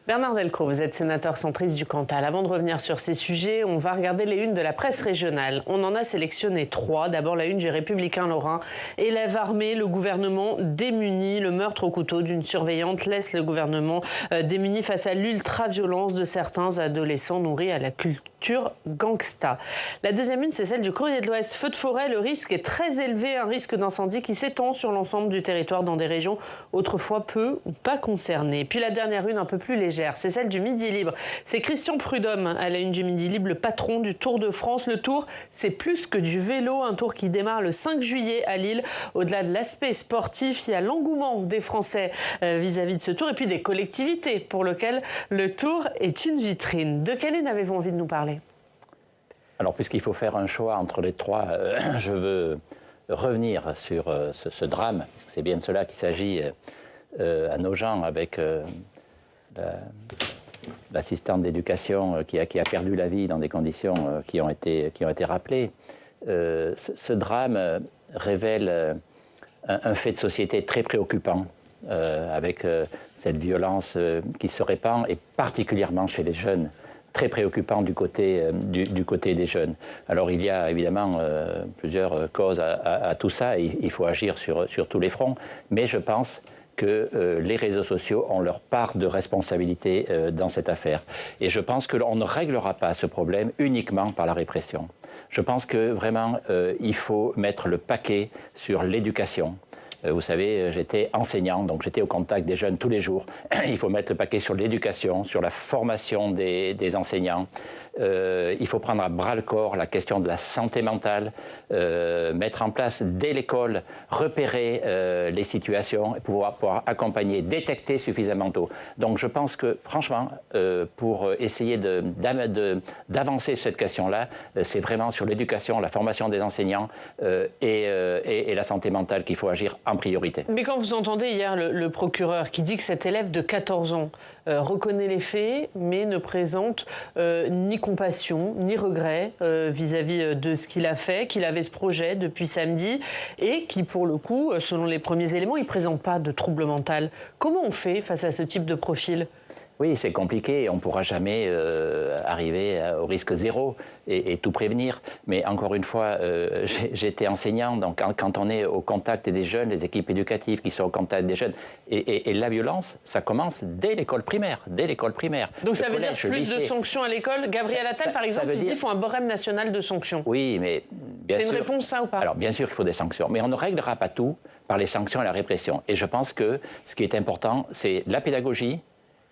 Bernard Delcros, vous êtes sénateur centriste du Cantal. Avant de revenir sur ces sujets, on va regarder les unes de la presse régionale. On en a sélectionné 3. D'abord, la une du Républicain Lorrain. Élève armé, le gouvernement démuni. Le meurtre au couteau d'une surveillante laisse le gouvernement démuni face à l'ultra-violence de certains adolescents nourris à la culture gangsta. La deuxième une, c'est celle du Courrier de l'Ouest. Feu de forêt, le risque est très élevé. Un risque d'incendie qui s'étend sur l'ensemble du territoire dans des régions autrefois peu ou pas concernées. Puis la dernière une, un peu plus légère. C'est celle du Midi Libre. C'est Christian Prudhomme à la une du Midi Libre, le patron du Tour de France. Le Tour, c'est plus que du vélo. Un tour qui démarre le 5 juillet à Lille. Au-delà de l'aspect sportif, il y a l'engouement des Français vis-à-vis de ce Tour et puis des collectivités pour lesquelles le Tour est une vitrine. De quelle une avez-vous envie de nous parler ? Alors, puisqu'il faut faire un choix entre les trois, je veux revenir sur ce drame, parce que c'est bien de cela qu'il s'agit à Nogent avec l'assistante d'éducation qui a perdu la vie dans des conditions qui ont été rappelées. Ce drame révèle un fait de société très préoccupant, avec cette violence qui se répand, et particulièrement chez les jeunes, très préoccupant du côté des jeunes. Alors il y a évidemment plusieurs causes à tout ça, et il faut agir sur tous les fronts, mais je pense que les réseaux sociaux ont leur part de responsabilité dans cette affaire. Et je pense qu'on ne réglera pas ce problème uniquement par la répression. Je pense que vraiment, il faut mettre le paquet sur l'éducation. Vous savez, j'étais enseignant, donc j'étais au contact des jeunes tous les jours. Il faut mettre le paquet sur l'éducation, sur la formation des enseignants. Il faut prendre à bras-le-corps la question de la santé mentale, mettre en place dès l'école, repérer les situations, et pouvoir accompagner, détecter suffisamment tôt. Donc je pense que, franchement, pour essayer d'avancer sur cette question-là, c'est vraiment sur l'éducation, la formation des enseignants et la santé mentale qu'il faut agir en priorité. Mais quand vous entendez hier le procureur qui dit que cet élève de 14 ans reconnaît les faits, mais ne présente ni compassion, ni regret vis-à-vis de ce qu'il a fait, qu'il avait ce projet depuis samedi, et qui, pour le coup, selon les premiers éléments, il ne présente pas de trouble mental. Comment on fait face à ce type de profil ? Oui, c'est compliqué, on ne pourra jamais arriver au risque zéro et tout prévenir. Mais encore une fois, j'étais enseignant, donc quand on est au contact des jeunes, les équipes éducatives qui sont au contact des jeunes, et la violence, ça commence dès l'école primaire. Donc ça veut dire plus de sanctions à l'école ? Gabriel Attal, par exemple, il dit qu'il faut un barème national de sanctions. Oui, mais bien sûr... C'est une réponse, ça, ou pas ? Alors, bien sûr qu'il faut des sanctions, mais on ne réglera pas tout par les sanctions et la répression. Et je pense que ce qui est important, c'est la pédagogie.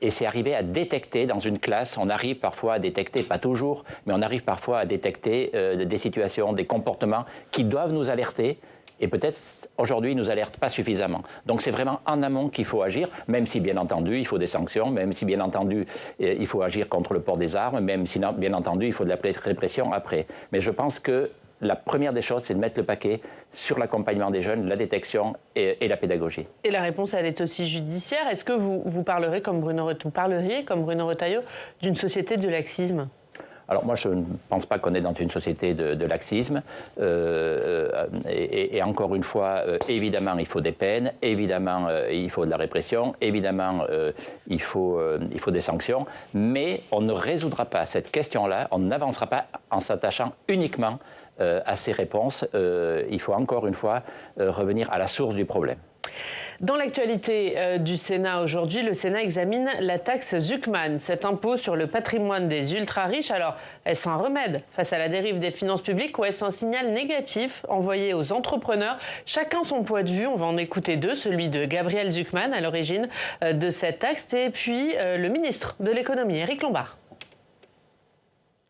Et c'est arriver à détecter dans une classe, on arrive parfois à détecter, pas toujours, mais on arrive parfois à détecter des situations, des comportements qui doivent nous alerter. Et peut-être aujourd'hui, ils ne nous alertent pas suffisamment. Donc c'est vraiment en amont qu'il faut agir, même si bien entendu, il faut des sanctions, même si bien entendu, il faut agir contre le port des armes, même si bien entendu, il faut de la répression après. Mais je pense que la première des choses, c'est de mettre le paquet sur l'accompagnement des jeunes, la détection et la pédagogie. Et la réponse, elle est aussi judiciaire. Est-ce que vous parleriez, comme Bruno Retailleau, d'une société de laxisme ? Alors moi, je ne pense pas qu'on est dans une société de laxisme. Et encore une fois, évidemment, il faut des peines, évidemment, il faut de la répression, évidemment, il faut des sanctions. Mais on ne résoudra pas cette question-là, on n'avancera pas en s'attachant uniquement à ces réponses. Il faut encore une fois revenir à la source du problème. Dans l'actualité du Sénat aujourd'hui, le Sénat examine la taxe Zuckman, cet impôt sur le patrimoine des ultra-riches. Alors, est-ce un remède face à la dérive des finances publiques ou est-ce un signal négatif envoyé aux entrepreneurs ? Chacun son point de vue, on va en écouter deux, celui de Gabriel Zuckman à l'origine de cette taxe et puis le ministre de l'économie, Éric Lombard.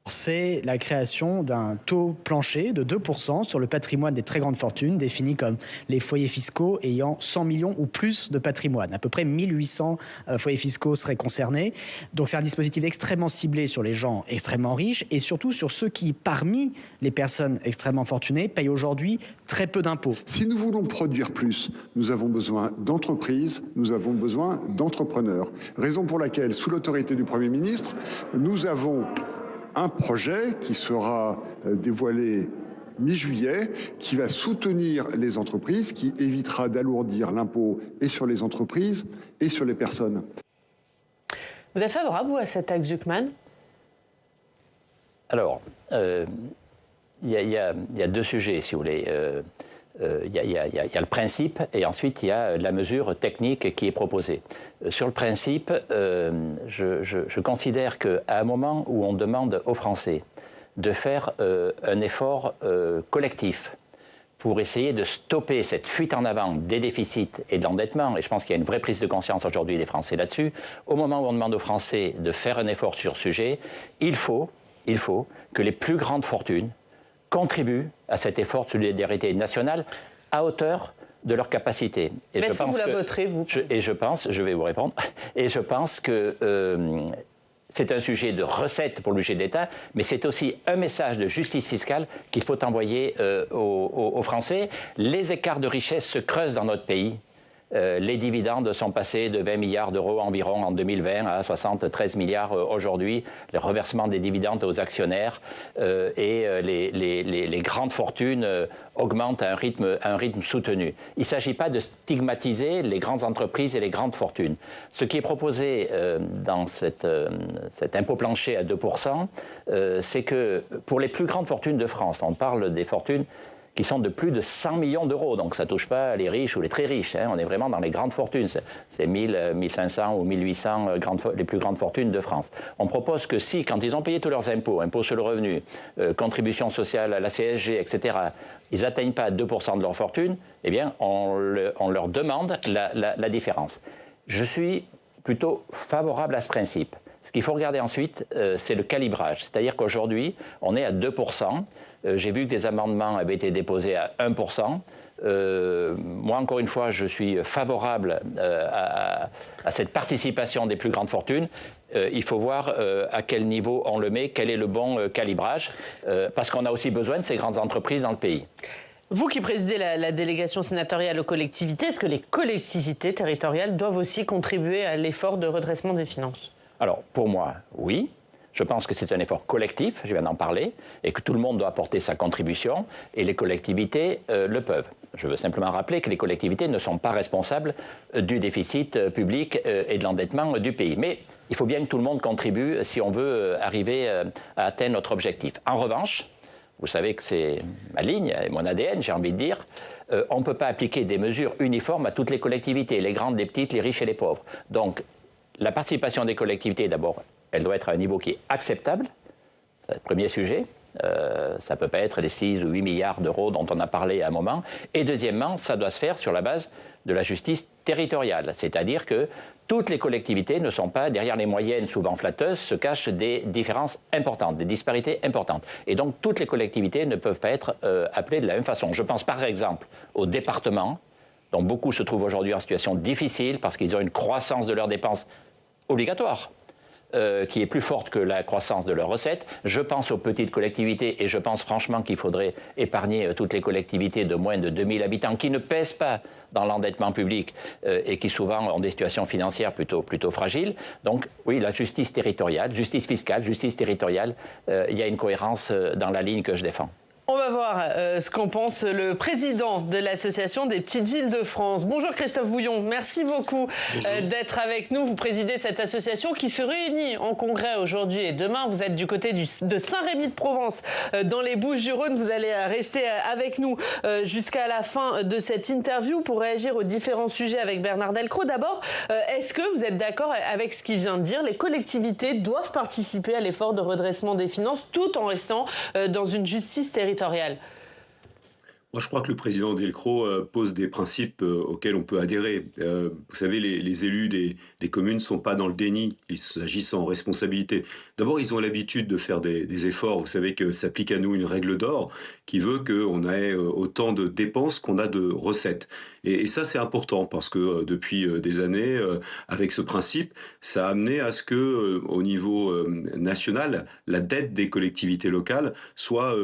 C'est la création d'un taux plancher de 2% sur le patrimoine des très grandes fortunes, défini comme les foyers fiscaux ayant 100 millions ou plus de patrimoine. À peu près 1800 foyers fiscaux seraient concernés. Donc c'est un dispositif extrêmement ciblé sur les gens extrêmement riches et surtout sur ceux qui, parmi les personnes extrêmement fortunées, payent aujourd'hui très peu d'impôts. Si nous voulons produire plus, nous avons besoin d'entreprises, nous avons besoin d'entrepreneurs. Raison pour laquelle, sous l'autorité du Premier ministre, nous avons un projet qui sera dévoilé mi-juillet, qui va soutenir les entreprises, qui évitera d'alourdir l'impôt et sur les entreprises et sur les personnes. Vous êtes favorable, vous, à cette taxe Zucman? Alors, il y a deux sujets, si vous voulez. Il y a le principe et ensuite il y a la mesure technique qui est proposée. Sur le principe, je considère qu'à un moment où on demande aux Français de faire un effort collectif pour essayer de stopper cette fuite en avant des déficits et de l'endettement, et je pense qu'il y a une vraie prise de conscience aujourd'hui des Français là-dessus, au moment où on demande aux Français de faire un effort sur ce sujet, il faut que les plus grandes fortunes contribuent à cet effort de solidarité nationale à hauteur de leur capacité. Mais est-ce que vous la voterez, vous? Je vais vous répondre, et je pense que c'est un sujet de recette pour le budget de l'État, mais c'est aussi un message de justice fiscale qu'il faut envoyer aux Français. Les écarts de richesse se creusent dans notre pays. Les dividendes sont passés de 20 milliards d'euros environ en 2020 à 73 milliards aujourd'hui. Le reversement des dividendes aux actionnaires et les grandes fortunes augmentent à un rythme soutenu. Il ne s'agit pas de stigmatiser les grandes entreprises et les grandes fortunes. Ce qui est proposé dans cet impôt plancher à 2%, c'est que pour les plus grandes fortunes de France, on parle des fortunes qui sont de plus de 100 millions d'euros. Donc ça ne touche pas les riches ou les très riches. On est vraiment dans les grandes fortunes. C'est 1000, 1500 ou 1800 les plus grandes fortunes de France. On propose que si, quand ils ont payé tous leurs impôts, impôts sur le revenu, contributions sociales à la CSG, etc., ils n'atteignent pas 2% de leur fortune, eh bien, on leur demande la différence. Je suis plutôt favorable à ce principe. Ce qu'il faut regarder ensuite, c'est le calibrage. C'est-à-dire qu'aujourd'hui, on est à 2%. J'ai vu que des amendements avaient été déposés à 1%. Moi, encore une fois, je suis favorable à cette participation des plus grandes fortunes. Il faut voir à quel niveau on le met, quel est le bon calibrage, parce qu'on a aussi besoin de ces grandes entreprises dans le pays. Vous qui présidez la délégation sénatoriale aux collectivités, est-ce que les collectivités territoriales doivent aussi contribuer à l'effort de redressement des finances? Alors, pour moi, oui. Je pense que c'est un effort collectif, je viens d'en parler, et que tout le monde doit apporter sa contribution, et les collectivités le peuvent. Je veux simplement rappeler que les collectivités ne sont pas responsables du déficit public et de l'endettement du pays. Mais il faut bien que tout le monde contribue si on veut arriver à atteindre notre objectif. En revanche, vous savez que c'est ma ligne et mon ADN, j'ai envie de dire, on ne peut pas appliquer des mesures uniformes à toutes les collectivités, les grandes, les petites, les riches et les pauvres. Donc, la participation des collectivités, d'abord, elle doit être à un niveau qui est acceptable. C'est le premier sujet. Ça ne peut pas être les 6 ou 8 milliards d'euros dont on a parlé à un moment. Et deuxièmement, ça doit se faire sur la base de la justice territoriale. C'est-à-dire que toutes les collectivités ne sont pas, derrière les moyennes souvent flatteuses, se cachent des différences importantes, des disparités importantes. Et donc, toutes les collectivités ne peuvent pas être appelées de la même façon. Je pense par exemple aux départements, dont beaucoup se trouvent aujourd'hui en situation difficile parce qu'ils ont une croissance de leurs dépenses obligatoire. Qui est plus forte que la croissance de leurs recettes. Je pense aux petites collectivités et je pense franchement qu'il faudrait épargner toutes les collectivités de moins de 2000 habitants qui ne pèsent pas dans l'endettement public et qui souvent ont des situations financières plutôt fragiles. Donc oui, la justice territoriale, justice fiscale, justice territoriale, il y a une cohérence dans la ligne que je défends. On va voir ce qu'en pense le président de l'Association des petites villes de France. Bonjour Christophe Bouillon, merci beaucoup d'être avec nous. Vous présidez cette association qui se réunit en congrès aujourd'hui et demain. Vous êtes du côté de Saint-Rémy-de-Provence, dans les Bouches-du-Rhône. Vous allez rester avec nous jusqu'à la fin de cette interview pour réagir aux différents sujets avec Bernard Delcros. D'abord, est-ce que vous êtes d'accord avec ce qu'il vient de dire? Les collectivités doivent participer à l'effort de redressement des finances tout en restant dans une justice territoriale. Moi, je crois que le président Delcros pose des principes auxquels on peut adhérer. Vous savez, les élus des communes ne sont pas dans le déni, ils s'agissent en responsabilité. D'abord, ils ont l'habitude de faire des efforts. Vous savez que s'applique à nous une règle d'or qui veut qu'on ait autant de dépenses qu'on a de recettes. Et ça, c'est important parce que depuis des années, avec ce principe, ça a amené à ce que, au niveau national, la dette des collectivités locales soit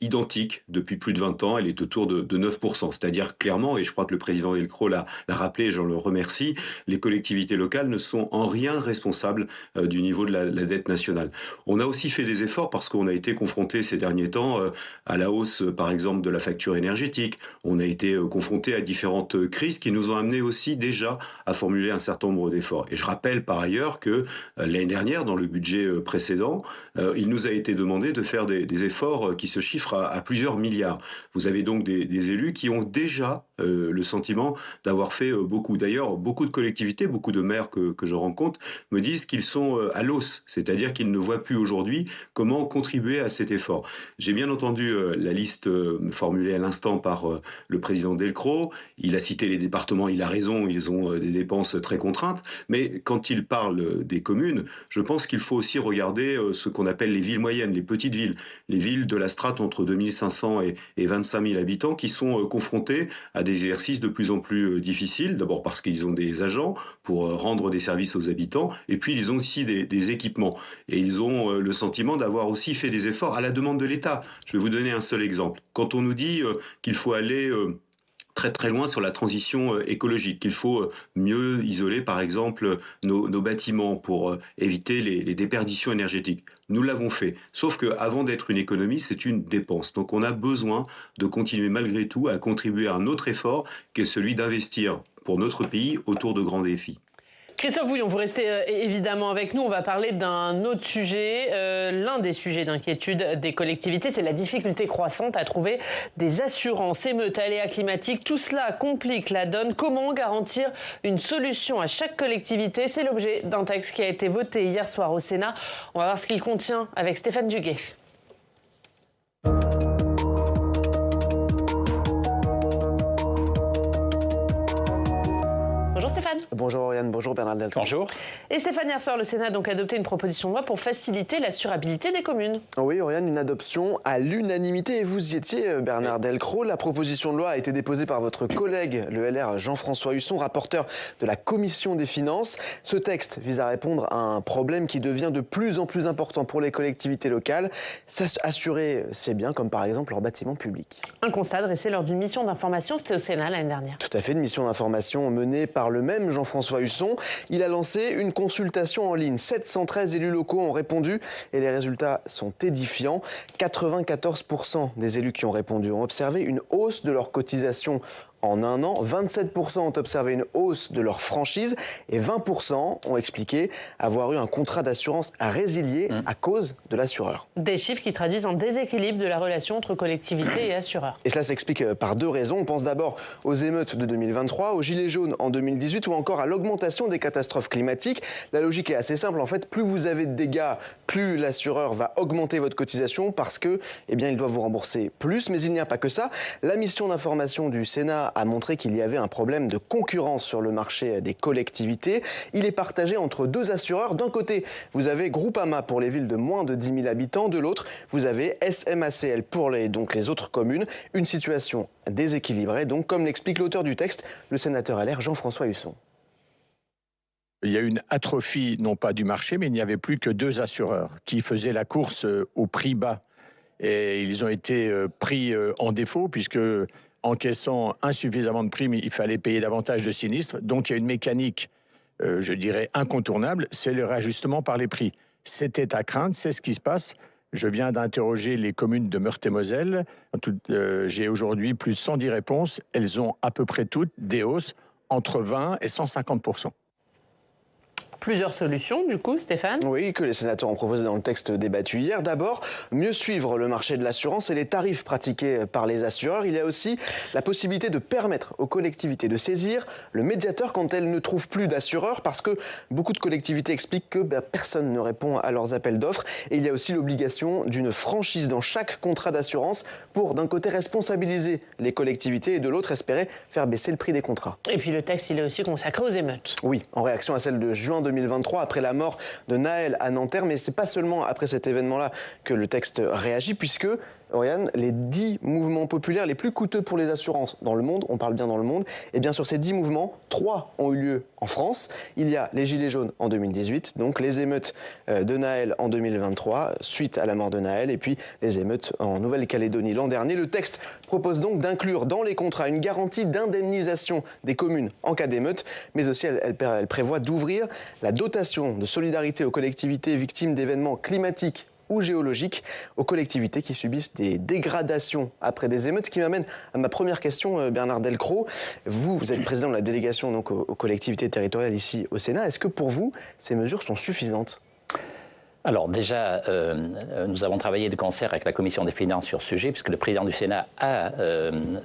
identique depuis plus de 20 ans. Elle est autour de 9%. C'est-à-dire clairement, et je crois que le président Delcros l'a rappelé, j'en le remercie, les collectivités locales ne sont en rien responsables du niveau de la dette nationale. On a aussi fait des efforts parce qu'on a été confronté ces derniers temps à la hausse, par exemple, de la facture énergétique. On a été confronté à différents différentes crises qui nous ont amenés aussi déjà à formuler un certain nombre d'efforts. Et je rappelle par ailleurs que l'année dernière, dans le budget précédent, il nous a été demandé de faire des efforts qui se chiffrent à plusieurs milliards. Vous avez donc des élus qui ont déjà le sentiment d'avoir fait beaucoup. D'ailleurs, beaucoup de collectivités, beaucoup de maires que je rencontre me disent qu'ils sont à l'os, c'est-à-dire qu'ils ne voient plus aujourd'hui comment contribuer à cet effort. J'ai bien entendu la liste formulée à l'instant par le président Delcros. Il a cité les départements, il a raison, ils ont des dépenses très contraintes, mais quand il parle des communes, je pense qu'il faut aussi regarder ce qu'on appelle les villes moyennes, les petites villes, les villes de la strate entre 2500 et 25 000 habitants qui sont confrontées à des exercices de plus en plus difficiles, d'abord parce qu'ils ont des agents pour rendre des services aux habitants, et puis ils ont aussi des équipements. Et ils ont le sentiment d'avoir aussi fait des efforts à la demande de l'État. Je vais vous donner un seul exemple. Quand on nous dit qu'il faut aller très très loin sur la transition écologique, qu'il faut mieux isoler par exemple nos bâtiments pour éviter les déperditions énergétiques. Nous l'avons fait, sauf qu'avant d'être une économie, c'est une dépense. Donc on a besoin de continuer malgré tout à contribuer à un autre effort qui est celui d'investir pour notre pays autour de grands défis. Christophe Bouillon, vous restez évidemment avec nous. On va parler d'un autre sujet. L'un des sujets d'inquiétude des collectivités, c'est la difficulté croissante à trouver des assurances, émeutes, aléas climatiques. Tout cela complique la donne. Comment garantir une solution à chaque collectivité? C'est l'objet d'un texte qui a été voté hier soir au Sénat. On va voir ce qu'il contient avec Stéphane Duguet. Bonjour Oriane, bonjour Bernard Delcros. Bonjour. Et Stéphane, hier soir, le Sénat a donc adopté une proposition de loi pour faciliter l'assurabilité des communes. Oui Oriane, une adoption à l'unanimité et vous y étiez Bernard Delcros. La proposition de loi a été déposée par votre collègue, le LR Jean-François Husson, rapporteur de la Commission des Finances. Ce texte vise à répondre à un problème qui devient de plus en plus important pour les collectivités locales. Assurer, c'est bien, comme par exemple leurs bâtiments publics. Un constat dressé lors d'une mission d'information, c'était au Sénat l'année dernière. Tout à fait, une mission d'information menée par le même Jean-François Husson. Il a lancé une consultation en ligne. 713 élus locaux ont répondu et les résultats sont édifiants. 94% des élus qui ont répondu ont observé une hausse de leur cotisation en un an. 27% ont observé une hausse de leur franchise et 20% ont expliqué avoir eu un contrat d'assurance à résilier à cause de l'assureur. Des chiffres qui traduisent un déséquilibre de la relation entre collectivités et assureurs. Et cela s'explique par deux raisons. On pense d'abord aux émeutes de 2023, aux gilets jaunes en 2018 ou encore à l'augmentation des catastrophes climatiques. La logique est assez simple. En fait, plus vous avez de dégâts, plus l'assureur va augmenter votre cotisation parce que, il doit vous rembourser plus. Mais il n'y a pas que ça. La mission d'information du Sénat a montré qu'il y avait un problème de concurrence sur le marché des collectivités. Il est partagé entre deux assureurs. D'un côté, vous avez Groupama pour les villes de moins de 10 000 habitants. De l'autre, vous avez SMACL pour les autres communes. Une situation déséquilibrée, donc, comme l'explique l'auteur du texte, le sénateur LR Jean-François Husson. Il y a une atrophie, non pas du marché, mais il n'y avait plus que deux assureurs qui faisaient la course au prix bas. Et ils ont été pris en défaut, puisque encaissant insuffisamment de primes, il fallait payer davantage de sinistres. Donc il y a une mécanique, je dirais, incontournable, c'est le réajustement par les prix. C'était à craindre, c'est ce qui se passe. Je viens d'interroger les communes de Meurthe-et-Moselle. J'ai aujourd'hui plus de 110 réponses. Elles ont à peu près toutes des hausses entre 20 et 150%. Plusieurs solutions, du coup, Stéphane? Oui, que les sénateurs ont proposé dans le texte débattu hier. D'abord, mieux suivre le marché de l'assurance et les tarifs pratiqués par les assureurs. Il y a aussi la possibilité de permettre aux collectivités de saisir le médiateur quand elles ne trouvent plus d'assureurs, parce que beaucoup de collectivités expliquent que personne ne répond à leurs appels d'offres. Et il y a aussi l'obligation d'une franchise dans chaque contrat d'assurance pour, d'un côté, responsabiliser les collectivités et de l'autre, espérer faire baisser le prix des contrats. Et puis le texte, il est aussi consacré aux émeutes. Oui, en réaction à celle de juin 2023, après la mort de Naël à Nanterre. Mais c'est pas seulement après cet événement-là que le texte réagit, puisque, Oriane, les 10 mouvements populaires les plus coûteux pour les assurances dans le monde, on parle bien dans le monde, et bien sur ces 10 mouvements, 3 ont eu lieu en France. Il y a les Gilets jaunes en 2018, donc les émeutes de Naël en 2023, suite à la mort de Naël, et puis les émeutes en Nouvelle-Calédonie l'an dernier. Le texte propose donc d'inclure dans les contrats une garantie d'indemnisation des communes en cas d'émeute, mais aussi elle prévoit d'ouvrir la dotation de solidarité aux collectivités victimes d'événements climatiques ou géologiques aux collectivités qui subissent des dégradations après des émeutes. Ce qui m'amène à ma première question, Bernard Delcros. Vous êtes président de la délégation donc, aux collectivités territoriales ici au Sénat. Est-ce que pour vous, ces mesures sont suffisantes ? Alors déjà, nous avons travaillé de concert avec la Commission des finances sur ce sujet, puisque le président du Sénat a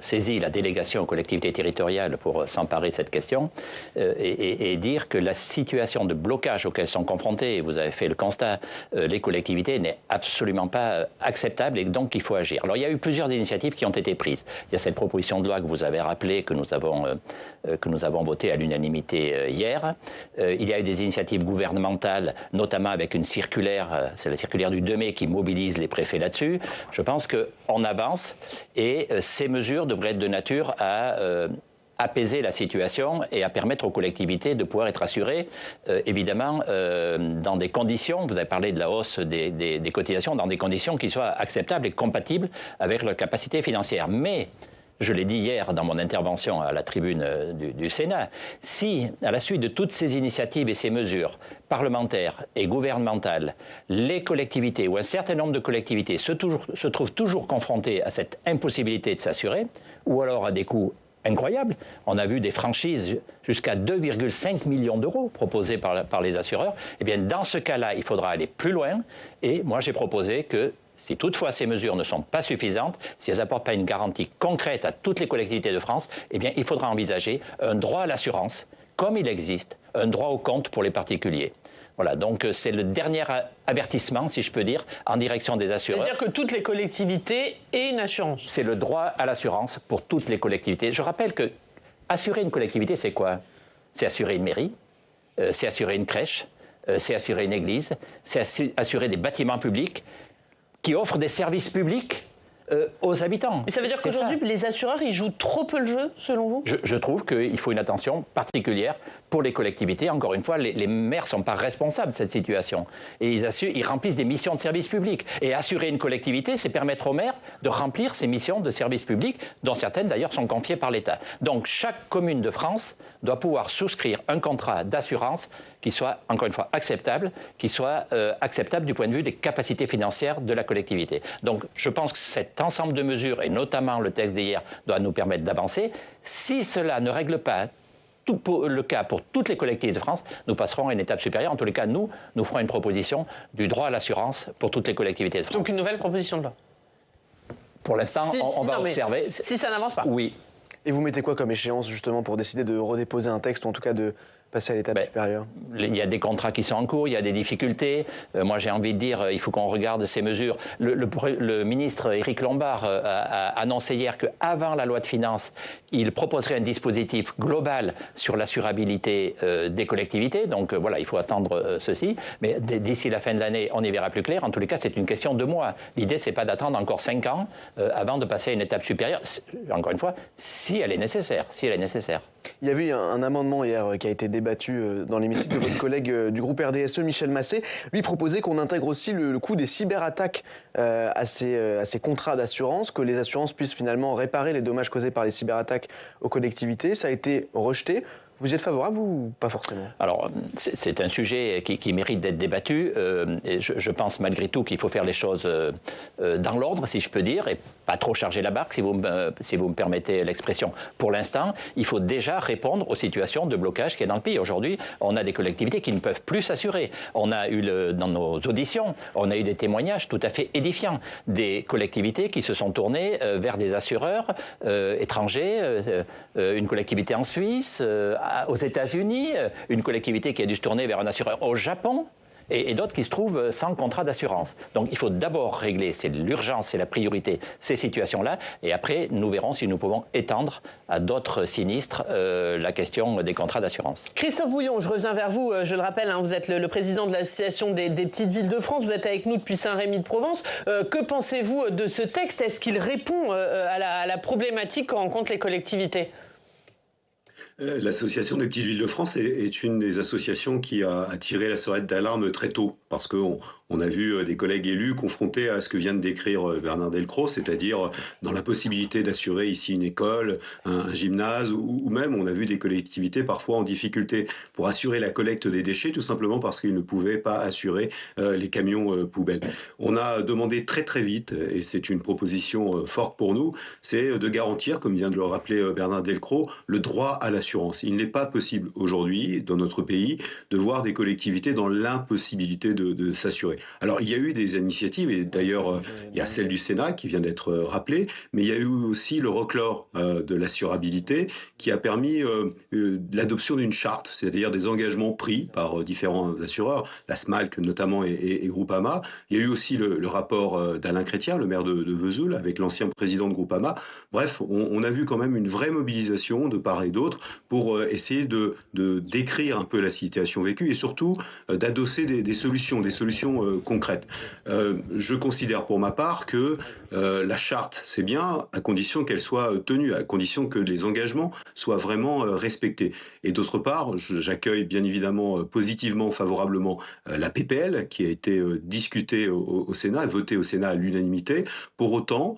saisi la délégation aux collectivités territoriales pour s'emparer de cette question et dire que la situation de blocage auquel sont confrontées, et vous avez fait le constat, les collectivités n'est absolument pas acceptable et donc il faut agir. Alors il y a eu plusieurs initiatives qui ont été prises. Il y a cette proposition de loi que vous avez rappelée, que nous avons votée à l'unanimité hier. Il y a eu des initiatives gouvernementales, notamment avec une circulaire, c'est la circulaire du 2 mai qui mobilise les préfets là-dessus. Je pense qu'on avance et ces mesures devraient être de nature à apaiser la situation et à permettre aux collectivités de pouvoir être assurées, évidemment, dans des conditions, vous avez parlé de la hausse des cotisations, dans des conditions qui soient acceptables et compatibles avec leur capacité financière. Mais je l'ai dit hier dans mon intervention à la tribune du Sénat, si, à la suite de toutes ces initiatives et ces mesures parlementaires et gouvernementales, les collectivités ou un certain nombre de collectivités se trouvent toujours confrontées à cette impossibilité de s'assurer, ou alors à des coûts incroyables, on a vu des franchises jusqu'à 2,5 millions d'euros proposées par les assureurs, eh bien dans ce cas-là, il faudra aller plus loin et moi j'ai proposé que si toutefois ces mesures ne sont pas suffisantes, si elles n'apportent pas une garantie concrète à toutes les collectivités de France, eh bien, il faudra envisager un droit à l'assurance, comme il existe, un droit au compte pour les particuliers. Voilà, donc c'est le dernier avertissement, si je peux dire, en direction des assureurs. C'est-à-dire que toutes les collectivités aient une assurance. C'est le droit à l'assurance pour toutes les collectivités. Je rappelle que assurer une collectivité, c'est quoi ? C'est assurer une mairie, c'est assurer une crèche, c'est assurer une église, c'est assurer des bâtiments publics, qui offrent des services publics aux habitants. Mais ça veut dire qu'aujourd'hui, les assureurs, ils jouent trop peu le jeu, selon vous ? Je trouve qu'il faut une attention particulière pour les collectivités. Encore une fois, les maires ne sont pas responsables de cette situation. Et ils remplissent des missions de service public. Et assurer une collectivité, c'est permettre aux maires de remplir ces missions de service public, dont certaines d'ailleurs sont confiées par l'État. Donc chaque commune de France doit pouvoir souscrire un contrat d'assurance qui soit, encore une fois, acceptable, qui soit acceptable du point de vue des capacités financières de la collectivité. Donc je pense que cet ensemble de mesures, et notamment le texte d'hier, doit nous permettre d'avancer. Si cela ne règle pas le cas pour toutes les collectivités de France, nous passerons à une étape supérieure. En tous les cas, nous ferons une proposition du droit à l'assurance pour toutes les collectivités de France. Donc une nouvelle proposition de loi ? Pour l'instant, on va observer. Si ça n'avance pas ? Oui. Et vous mettez quoi comme échéance justement pour décider de redéposer un texte ou en tout cas de passer à l'étape supérieure ? Il y a des contrats qui sont en cours, il y a des difficultés. Moi, j'ai envie de dire, il faut qu'on regarde ces mesures. Le ministre Éric Lombard a annoncé hier qu'avant la loi de finances, il proposerait un dispositif global sur l'assurabilité des collectivités. Donc voilà, il faut attendre ceci. Mais d'ici la fin de l'année, on y verra plus clair. En tous les cas, c'est une question de mois. L'idée, c'est pas d'attendre encore 5 ans avant de passer à une étape supérieure. Encore une fois, si elle est nécessaire. Il y avait un amendement hier qui a été débattu dans l'hémicycle de votre collègue du groupe RDSE, Michel Massé. Lui proposait qu'on intègre aussi le coût des cyberattaques à ces contrats d'assurance, que les assurances puissent finalement réparer les dommages causés par les cyberattaques aux collectivités. Ça a été rejeté. Vous y êtes favorable ou pas forcément ? Alors, c'est un sujet qui mérite d'être débattu. Et je pense malgré tout qu'il faut faire les choses dans l'ordre, si je peux dire, et pas trop charger la barque, si vous me permettez l'expression. Pour l'instant, il faut déjà répondre aux situations de blocage qu'il y a dans le pays. Aujourd'hui, on a des collectivités qui ne peuvent plus s'assurer. On a eu, dans nos auditions, on a eu des témoignages tout à fait édifiants. Des collectivités qui se sont tournées vers des assureurs étrangers, une collectivité en Suisse, aux États-Unis, une collectivité qui a dû se tourner vers un assureur au Japon, et d'autres qui se trouvent sans contrat d'assurance. Donc il faut d'abord régler, c'est l'urgence, c'est la priorité, ces situations-là, et après nous verrons si nous pouvons étendre à d'autres sinistres la question des contrats d'assurance. Christophe Bouillon, je reviens vers vous, je le rappelle, vous êtes le président de l'association des petites villes de France, vous êtes avec nous depuis Saint-Rémy-de-Provence. Que pensez-vous de ce texte ? Est-ce qu'il répond à la problématique que rencontrent les collectivités ? L'association des petites villes de France est une des associations qui a tiré la sonnette d'alarme très tôt, parce qu'on a vu des collègues élus confrontés à ce que vient de décrire Bernard Delcros, c'est-à-dire dans la possibilité d'assurer ici une école, un gymnase, ou même on a vu des collectivités parfois en difficulté pour assurer la collecte des déchets, tout simplement parce qu'ils ne pouvaient pas assurer les camions poubelles. On a demandé très très vite, et c'est une proposition forte pour nous, c'est de garantir, comme vient de le rappeler Bernard Delcros, le droit à l'assurance. Il n'est pas possible aujourd'hui, dans notre pays, de voir des collectivités dans l'impossibilité de s'assurer. Alors, il y a eu des initiatives, et d'ailleurs, il y a celle du Sénat qui vient d'être rappelée, mais il y a eu aussi le reclore de l'assurabilité qui a permis l'adoption d'une charte, c'est-à-dire des engagements pris par différents assureurs, la SMALC notamment et Groupama. Il y a eu aussi le rapport d'Alain Chrétien, le maire de Vesoul, avec l'ancien président de Groupama. Bref, on a vu quand même une vraie mobilisation de part et d'autre pour essayer de décrire un peu la situation vécue et surtout d'adosser des solutions concrètes. Je considère pour ma part que la charte, c'est bien, à condition qu'elle soit tenue, à condition que les engagements soient vraiment respectés. Et d'autre part, j'accueille bien évidemment positivement, favorablement la PPL qui a été discutée au Sénat, votée au Sénat à l'unanimité. Pour autant,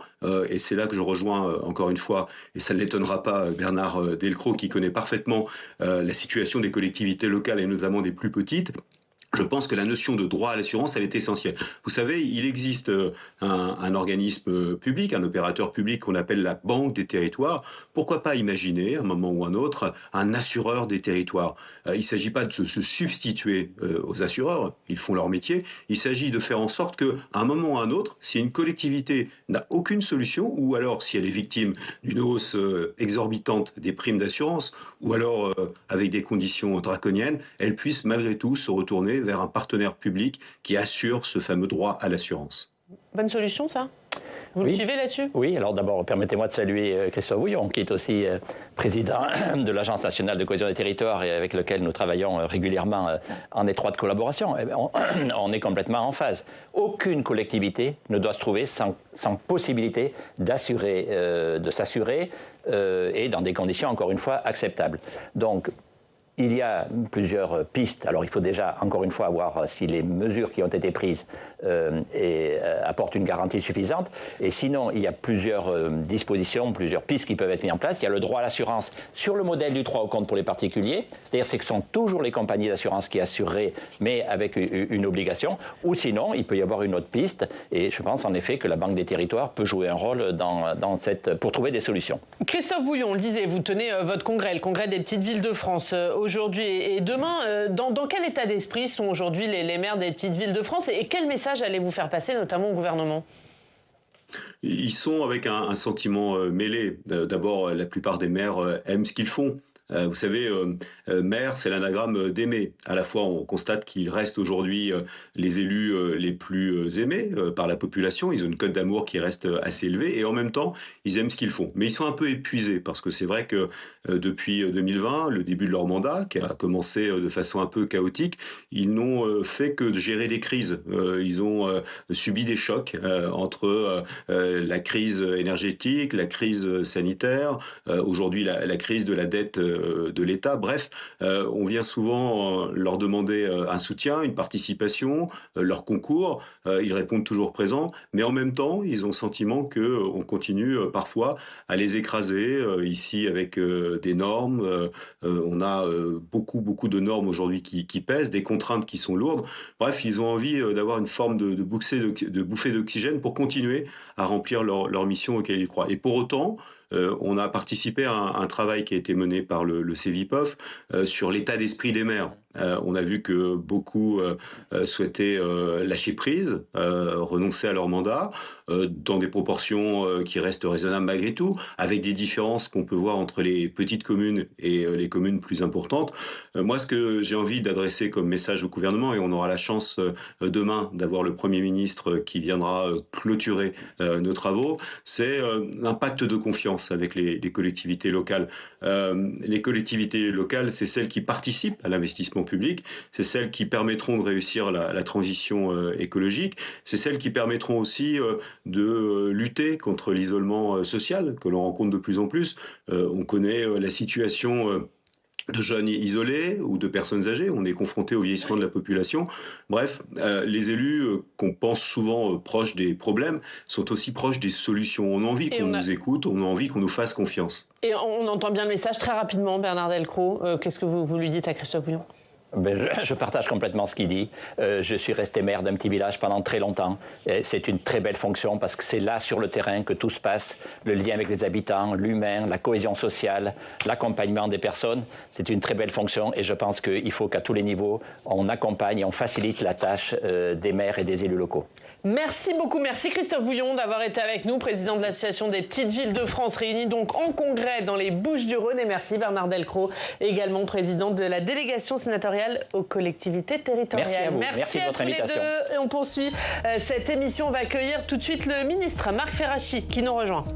et c'est là que je rejoins encore une fois, et ça ne l'étonnera pas Bernard Delcros qui connaît parfaitement la situation des collectivités locales et notamment des plus petites, je pense que la notion de droit à l'assurance, elle est essentielle. Vous savez, il existe un organisme public, un opérateur public qu'on appelle la Banque des territoires. Pourquoi pas imaginer, à un moment ou un autre, un assureur des territoires? Il ne s'agit pas de se substituer aux assureurs, ils font leur métier. Il s'agit de faire en sorte qu'à un moment ou un autre, si une collectivité n'a aucune solution, ou alors si elle est victime d'une hausse exorbitante des primes d'assurance, ou alors avec des conditions draconiennes, elle puisse malgré tout se retourner vers un partenaire public qui assure ce fameux droit à l'assurance. Bonne solution, ça ? Vous me suivez là-dessus ? Oui, alors d'abord, permettez-moi de saluer Christophe Bouillon, qui est aussi président de l'Agence nationale de cohésion des territoires et avec lequel nous travaillons régulièrement en étroite collaboration. On est complètement en phase. Aucune collectivité ne doit se trouver sans possibilité de s'assurer et dans des conditions, encore une fois, acceptables. Donc, il y a plusieurs pistes. Alors, il faut déjà, encore une fois, voir si les mesures qui ont été prises apportent une garantie suffisante. Et sinon, il y a plusieurs dispositions, plusieurs pistes qui peuvent être mises en place. Il y a le droit à l'assurance sur le modèle du droit au compte pour les particuliers. C'est-à-dire que ce sont toujours les compagnies d'assurance qui assureraient, mais avec une obligation. Ou sinon, il peut y avoir une autre piste. Et je pense en effet que la Banque des territoires peut jouer un rôle pour trouver des solutions. Christophe Bouillon, on le disait, vous tenez votre congrès, le congrès des petites villes de France, aujourd'hui et demain. Dans quel état d'esprit sont aujourd'hui les maires des petites villes de France et quel message allez-vous faire passer, notamment au gouvernement ? Ils sont avec un sentiment mêlé. D'abord, la plupart des maires aiment ce qu'ils font. Vous savez, maire, c'est l'anagramme d'aimer. À la fois, on constate qu'il reste aujourd'hui les élus les plus aimés par la population. Ils ont une cote d'amour qui reste assez élevée et en même temps, ils aiment ce qu'ils font. Mais ils sont un peu épuisés parce que c'est vrai que depuis 2020, le début de leur mandat, qui a commencé de façon un peu chaotique, ils n'ont fait que de gérer des crises. Ils ont subi des chocs entre la crise énergétique, la crise sanitaire, aujourd'hui la crise de la dette de l'État. Bref, on vient souvent leur demander un soutien, une participation, leur concours. Ils répondent toujours présents, mais en même temps, ils ont le sentiment qu'on continue parfois à les écraser. Ici, avec des normes, on a beaucoup de normes aujourd'hui qui pèsent, des contraintes qui sont lourdes. Bref, ils ont envie d'avoir une forme de bouffée d'oxygène pour continuer à remplir leur mission auquel ils croient. Et pour autant, on a participé à un travail qui a été mené par le CEVIPOF sur l'état d'esprit des maires. On a vu que beaucoup souhaitaient lâcher prise, renoncer à leur mandat, dans des proportions qui restent raisonnables malgré tout, avec des différences qu'on peut voir entre les petites communes et les communes plus importantes. Moi, ce que j'ai envie d'adresser comme message au gouvernement, et on aura la chance demain d'avoir le Premier ministre qui viendra clôturer nos travaux, c'est un pacte de confiance avec les collectivités locales. Les collectivités locales, c'est celles qui participent à l'investissement public, c'est celles qui permettront de réussir la transition écologique, c'est celles qui permettront aussi de lutter contre l'isolement social que l'on rencontre de plus en plus. On connaît la situation de jeunes isolés ou de personnes âgées. On est confronté au vieillissement de la population. Bref, les élus qu'on pense souvent proches des problèmes sont aussi proches des solutions. On a envie qu'on nous écoute, on a envie qu'on nous fasse confiance. Et on entend bien le message très rapidement, Bernard Delcros. Qu'est-ce que vous lui dites à Christophe Bouillon ? Je partage complètement ce qu'il dit. Je suis resté maire d'un petit village pendant très longtemps. C'est une très belle fonction parce que c'est là, sur le terrain, que tout se passe. Le lien avec les habitants, l'humain, la cohésion sociale, l'accompagnement des personnes. C'est une très belle fonction et je pense qu'il faut qu'à tous les niveaux, on accompagne et on facilite la tâche des maires et des élus locaux. Merci beaucoup. Merci Christophe Bouillon d'avoir été avec nous, président de l'Association des petites villes de France, réunie donc en congrès dans les Bouches-du-Rhône. Et merci Bernard Delcros, également président de la délégation sénatoriale aux collectivités territoriales. Merci à vous. Merci de votre invitation. Et on poursuit cette émission. On va accueillir tout de suite le ministre Marc Ferracci qui nous rejoint.